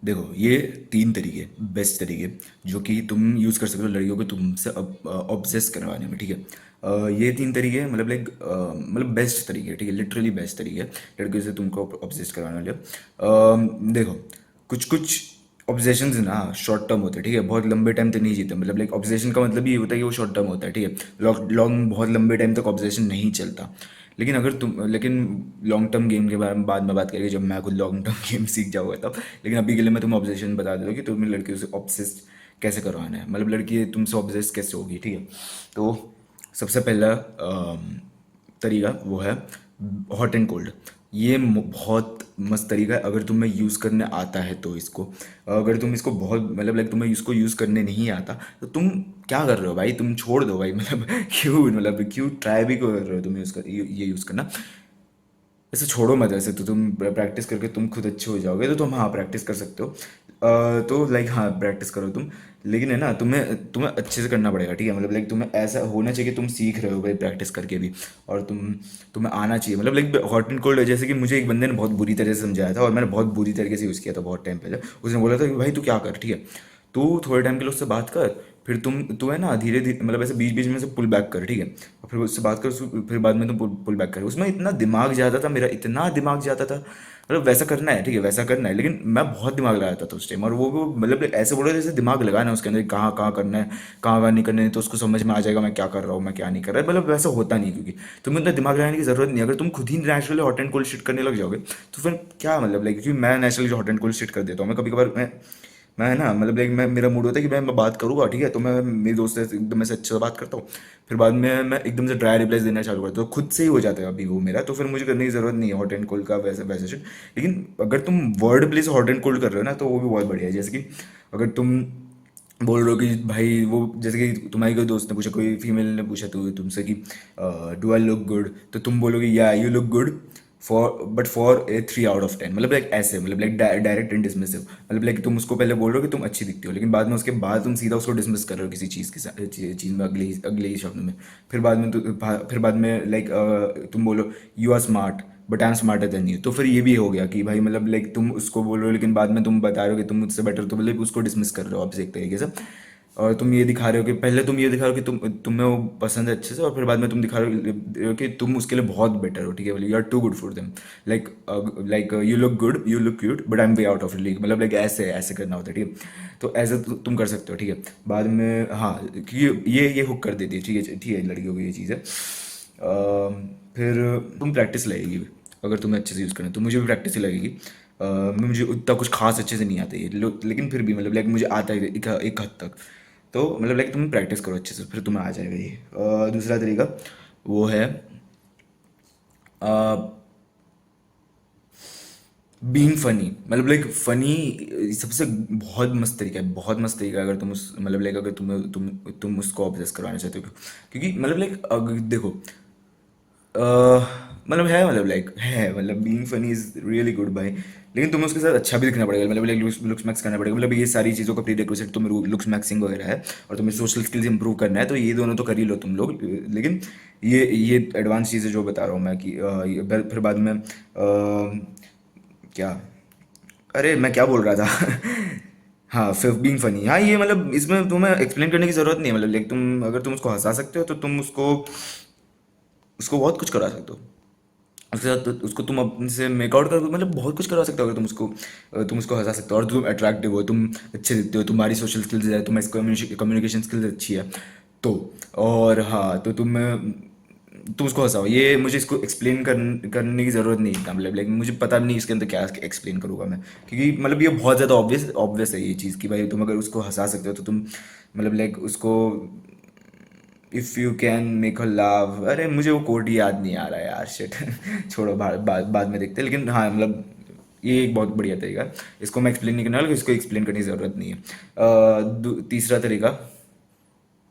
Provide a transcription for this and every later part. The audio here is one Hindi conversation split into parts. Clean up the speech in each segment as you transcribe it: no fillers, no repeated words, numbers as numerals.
देखो, ये तीन तरीके, बेस्ट तरीके जो कि तुम यूज़ कर सकते हो लड़कियों को तुमसे ऑब्सेस करवाने में, ठीक है। ये तीन तरीके मतलब लाइक मतलब बेस्ट तरीके, ठीक है, लिटरली बेस्ट तरीके लड़कियों से तुमको ऑब्सेस करवाने वाले। देखो, कुछ कुछ ऑब्जेशंस ना शॉर्ट टर्म होते हैं, ठीक है, बहुत लंबे टाइम तक नहीं जीते। मतलब लाइक ऑब्जेशन का मतलब ये होता है कि वो शॉर्ट टर्म होता है, ठीक है। लॉन्ग बहुत लंबे टाइम तक ऑब्जेशन नहीं चलता। लेकिन लॉन्ग टर्म गेम के बारे में बाद में बात करेंगे, जब मैं खुद लॉन्ग टर्म गेम सीख जाऊंगा तब। लेकिन अभी के लिए मैं तुम्हें ऑब्जेशन बता देता हूँ कि तुम्हें लड़कियों से ऑब्सेस्ड कैसे करवाना है, मतलब लड़की तुमसे ऑब्सेस्ड कैसे होगी, ठीक है। तो सबसे पहला तरीका वो है हॉट एंड कोल्ड। ये बहुत मस्त तरीका है अगर तुम्हें यूज़ करने आता है तो इसको। अगर तुम इसको बहुत मतलब लाइक तुम्हें इसको यूज़ करने नहीं आता तो तुम क्या कर रहे हो भाई, तुम छोड़ दो भाई। मतलब क्यों, मतलब क्यों ट्राई भी क्यों कर रहे हो तुम ये यूज़ करना। ऐसे छोड़ो मत, ऐसे तो तुम प्रैक्टिस करके तुम खुद अच्छे हो जाओगे, तो तुम हाँ प्रैक्टिस कर सकते हो। तो लाइक हाँ प्रैक्टिस करो तुम। लेकिन है ना, तुम्हें तुम्हें अच्छे से करना पड़ेगा, ठीक है। मतलब लाइक तुम्हें ऐसा होना चाहिए कि तुम सीख रहे हो भाई प्रैक्टिस करके भी। और तुम्हें आना चाहिए, मतलब लाइक हॉट एंड कोल्ड। जैसे कि मुझे एक बंदे ने बहुत बुरी तरह से समझाया था और मैंने बहुत बुरी तरीके से यूज़ किया था बहुत टाइम पहले। उसने बोला था कि भाई तू क्या कर, ठीक है, तू थोड़े टाइम के लिए उससे बात कर, फिर तू है ना धीरे धीरे मतलब ऐसे बीच बीच में से पुल बैक कर, ठीक है। और फिर उससे बात कर, फिर बाद में तुम पुल बैक कर। उसमें इतना दिमाग जाता था मेरा, इतना दिमाग जाता था। मतलब वैसा करना है, ठीक है, वैसा करना है, लेकिन मैं बहुत दिमाग लगाता था उस टाइम। और वो मतलब ऐसे बोल रहे थे जैसे दिमाग लगाना है उसके अंदर, कहाँ कहाँ करना है, कहाँ कहाँ नहीं करना है, तो उसको समझ में आ जाएगा मैं क्या कर रहा हूँ मैं क्या नहीं कर रहा है। मतलब वैसा होता नहीं, क्योंकि तुम्हें उतना दिमाग लगाने की जरूरत नहीं है। अगर तुम खुद ही naturally hot and cold shit करने लग जाओगे तो फिर क्या मतलब, लाइक क्योंकि मैं naturally hot and cold shit कर देता हूँ। मैं कभी कभार मैं ना मतलब लाइक मैं मेरा मूड होता है कि मैं बात करूँगा, ठीक है, तो मैं मेरे दोस्त से एकदम से अच्छे से बात करता हूँ। फिर बाद में मैं एकदम से ड्राई रिप्लाईज देना चालू करता हूँ, तो खुद से ही हो जाता है अभी वो मेरा। तो फिर मुझे करने की ज़रूरत नहीं है हॉट एंड कोल्ड का वैसे वैसे shit। लेकिन अगर तुम word place hot and cold कर रहे हो ना, तो वो भी बहुत बढ़िया है। जैसे कि अगर तुम बोल रहे हो कि भाई वो, जैसे कि तुम्हारी कोई दोस्त ने पूछा, कोई फीमेल ने पूछा तो तुमसे कि डू आई लुक गुड, तो तुम बोलोगे या you look good for but for a 3 out of 10। मतलब लाइक ऐसे, मतलब लाइक डायरेक्ट एंड डिसमिसिव। मतलब लाइक तुम उसको पहले बोल रहे हो कि तुम अच्छी दिखती हो, लेकिन बाद में उसके बाद तुम सीधा उसको डिसमिस कर रहे हो किसी चीज़ के साथ, चीज़ में, अगले अगले ही शब्द में। फिर बाद में लाइक तुम बोलो you are smart but I am smarter than you. तो फिर ये भी हो गया कि भाई मतलब लाइक तुम उसको बोल रहे हो लेकिन बाद में तुम बता रहे हो कि तुम मुझसे बेटर, तो मतलब उसको डिसमिस कर रहे हो आप एक तरीके से। और तुम ये दिखा रहे हो कि पहले तुम ये दिखा रहे हो कि तुम्हें वो पसंद है अच्छे से, और फिर बाद में तुम दिखा रहे हो कि तुम उसके लिए बहुत बेटर हो, ठीक है, you are too good for them. Like like you look good, you look cute but I am way out of league. मतलब लाइक ऐसे ऐसे करना होता है, ठीक है। तो ऐसे तुम कर सकते हो, ठीक है। बाद में हाँ, क्योंकि ये हुक कर देती है, ठीक है, लड़कियों को ये चीज़ है। फिर तुम प्रैक्टिस लगेगी, अगर तुम्हें अच्छे से यूज़ करना है तो मुझे भी प्रैक्टिस ही लगेगी। मुझे उतना कुछ खास अच्छे से नहीं आता ये लेकिन फिर भी मतलब लाइक मुझे आता है एक हद तक। तो मतलब लाइक तुम प्रैक्टिस करो अच्छे से, फिर तुम्हें आ जाएगा ये। दूसरा तरीका वो है बीइंग फनी। मतलब लाइक फनी सबसे बहुत मस्त तरीका है, बहुत मस्त तरीका है। अगर तुम उस मतलब लाइक अगर तुम उसको ऑब्सेस करवाना चाहते हो, क्योंकि मतलब लाइक देखो, मतलब है, मतलब लाइक है, मतलब being funny is really good भाई। लेकिन तुम्हें उसके साथ अच्छा भी दिखना पड़ेगा, मतलब लाइक लुक्स मैक्स करना पड़ेगा। मतलब ये सारी चीज़ों का प्री रिक्विजिट तुम्हें लुक्स मैक्सिंग वगैरह है, और तुम्हें सोशल स्किल्स इंप्रूव करना है, तो ये दोनों तो कर ही लो तुम लोग। लेकिन ये एडवांस चीज़ें जो बता रहा हूँ मैं कि फिर बाद में क्या, अरे मैं क्या बोल रहा था। हाँ, फिफ्थ बीइंग फनी, हाँ ये मतलब इसमें तुम्हें एक्सप्लेन करने की ज़रूरत नहीं है। मतलब लाइक तुम अगर तुम उसको हंसा सकते हो तो तुम उसको उसको बहुत कुछ करा सकते हो। उसके साथ उसको तुम अपने से मेकआउट कर, मतलब बहुत कुछ करवा सकते हो। अगर तुम उसको हंसा सकते हो और तुम अट्रैक्टिव हो, तुम अच्छे दिखते हो, तुम्हारी सोशल स्किल्स है, तुम्हारी कम्युनिकेशन स्किल्स अच्छी है, तो और हाँ तो तुम उसको हंसाओ। ये मुझे इसको करने की ज़रूरत नहीं है, मतलब लेकिन मुझे पता भी नहीं इसके अंदर क्या एक्सप्लेन करूँगा मैं, क्योंकि मतलब ये बहुत ज़्यादा ऑब्वियस है ये चीज़ कि भाई तुम अगर उसको हंसा सकते हो तो तुम मतलब लाइक उसको if you can make a लाव, अरे मुझे वो कोड याद नहीं आ रहा है यार, शिट। छोड़ो, बाद में देखते हैं। लेकिन हाँ मतलब ये एक बहुत बढ़िया तरीका है। इसको मैं एक्सप्लेन नहीं करने वाला, इसको एक्सप्लेन करने की ज़रूरत नहीं है। तीसरा तरीका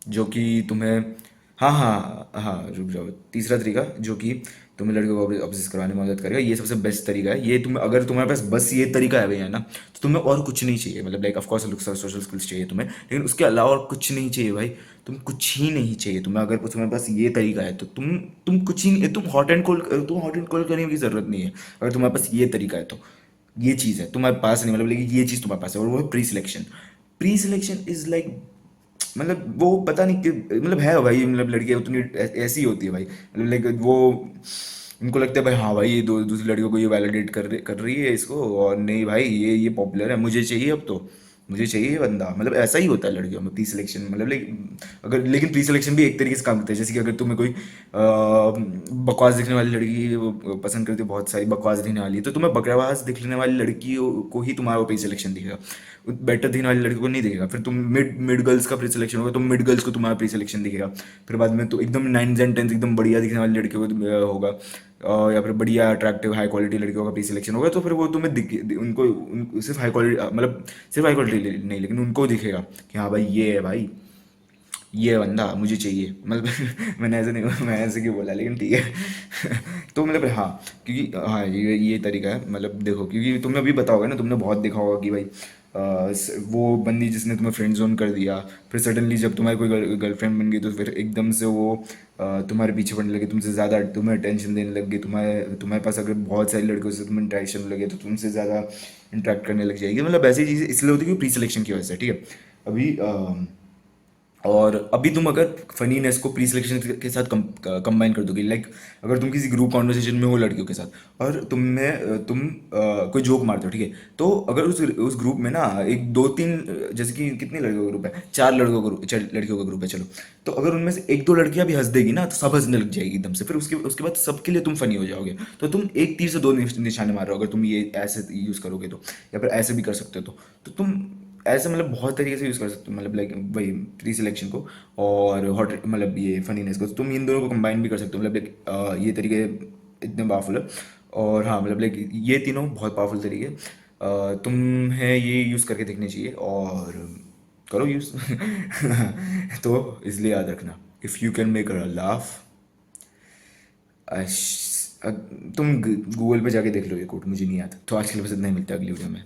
जो कि तुम्हें, हाँ हाँ हाँ रुक जाओ, तीसरा तरीका जो कि तुम्हें लड़के को ऑब्सेस करवाने में मदद करेगा, ये सबसे बेस्ट तरीका है। ये तुम्हें, अगर तुम्हारे पास बस ये तरीका है भैया ना, तो तुम्हें और कुछ नहीं चाहिए। मतलब लाइक ऑफ कोर्स लुक्स और सोशल स्किल्स चाहिए तुम्हें, लेकिन उसके अलावा और कुछ नहीं चाहिए भाई। तुम कुछ ही नहीं चाहिए तुम्हें, अगर तुम्हारे पास ये तरीका है तो तुम कुछ ही नहीं, तुम हॉट एंड कोल्ड करने की ज़रूरत नहीं है, अगर तुम्हारे पास ये तरीका है तो। ये चीज़ है तुम्हारे पास नहीं, मतलब लेकिन ये चीज़ तुम्हारे पास है, और वो है pre selection. Pre selection is like, मतलब वो पता नहीं कि मतलब है भाई, मतलब लड़कियां उतनी ऐसी होती है भाई, मतलब लाइक वो उनको लगता है भाई हाँ भाई ये दो दूसरी लड़कियों को ये वैलिडेट कर रही है इसको, और नहीं भाई ये पॉपुलर है, मुझे चाहिए अब तो, मुझे चाहिए ये बंदा, मतलब ऐसा ही होता है लड़कियों में प्री सिलेक्शन, मतलब लाइक अगर, लेकिन प्री सिलेक्शन भी एक तरीके से काम करता है, जैसे कि अगर तुम्हें कोई बकवास दिखने वाली लड़की वो पसंद करती है, बहुत सारी बकवास दिखने वाली है, तो तुम्हें बकवास दिखने वाली लड़की को ही तुम्हारा प्री सिलेक्शन दिखेगा, बेटर दिखने वाली लड़की को नहीं दिखेगा। फिर तुम मिड मिड गर्ल्स का प्री सिलेक्शन होगा तो मिड गर्ल्स को तुम्हारा प्री सिलेक्शन दिखेगा। फिर बाद में तो एकदम नाइन्थ एंड टेंथ एकदम बढ़िया दिखने वाली लड़कियों को होगा, या फिर बढ़िया अट्रैक्टिव हाई क्वालिटी लड़कियों का प्री सिलेक्शन होगा, तो फिर वो तुम्हें सिर्फ हाई क्वालिटी, मतलब सिर्फ हाई क्वालिटी नहीं, लेकिन उनको दिखेगा कि हाँ भाई ये है भाई, ये बंदा मुझे चाहिए, मतलब मैंने ऐसे नहीं, मैं ऐसे क्यों बोला, लेकिन ठीक है। तो मतलब हाँ, क्योंकि हाँ ये तरीका है, मतलब देखो क्योंकि तुमने अभी बताओगे ना, तुमने बहुत देखा होगा कि भाई वो बंदी जिसने तुम्हें फ्रेंड जोन कर दिया, फिर सडनली जब तुम्हारी कोई गर्लफ्रेंड बन गई तो फिर एकदम से वो तुम्हारे पीछे पड़ने लगे, तुमसे ज़्यादा तुम्हें अटेंशन देने लग गई, तुम्हारे तुम्हारे पास अगर बहुत सारी लड़कियों से तुम्हें इंटरेक्शन लगे तो तुमसे ज़्यादा इंटरेक्ट करने लग जाएगी, मतलब ऐसी चीज़ें इसलिए होती है कि प्री सिलेक्शन की वजह से, ठीक है। अभी और अभी तुम अगर फनीनेस को प्री सिलेक्शन के साथ कंबाइन कर दोगे, लाइक अगर तुम किसी ग्रुप कॉन्वर्सेशन में हो लड़कियों के साथ और तुम कोई जोक मारते हो, ठीक है, तो अगर उस ग्रुप में ना एक दो तीन जैसे कि कितने लड़कियों का ग्रुप है, चार लड़कों का ग्रुप, लड़कियों का ग्रुप है चलो, तो अगर उनमें से एक दो लड़कियां भी हंस देगी ना तो सब हंसने लग जाएगी एकदम से, फिर उसके उसके बाद सबके लिए तुम फनी हो जाओगे, तो तुम एक तीर से दो निशाने मार रहे हो अगर तुम ये ऐसे यूज करोगे तो, या फिर ऐसे भी कर सकते हो तो तुम ऐसे मतलब बहुत तरीके से यूज़ कर सकते हो, मतलब लाइक वही प्री सिलेक्शन को और हॉट, मतलब ये फनीनेस को, तो तुम इन दोनों को कंबाइन भी कर सकते हो, मतलब लाइक ये तरीके इतने पावरफुल है। और हाँ मतलब लाइक ये तीनों बहुत पावरफुल तरीके तुम्हें ये यूज़ करके देखने चाहिए और करो यूज़। तो इसलिए याद रखना, if you can make a laugh, तुम गूगल पे जाके देख लो ये कोट, मुझे नहीं आता, तो आज के लिए बस इतना ही, मिलता है अगली वीडियो में।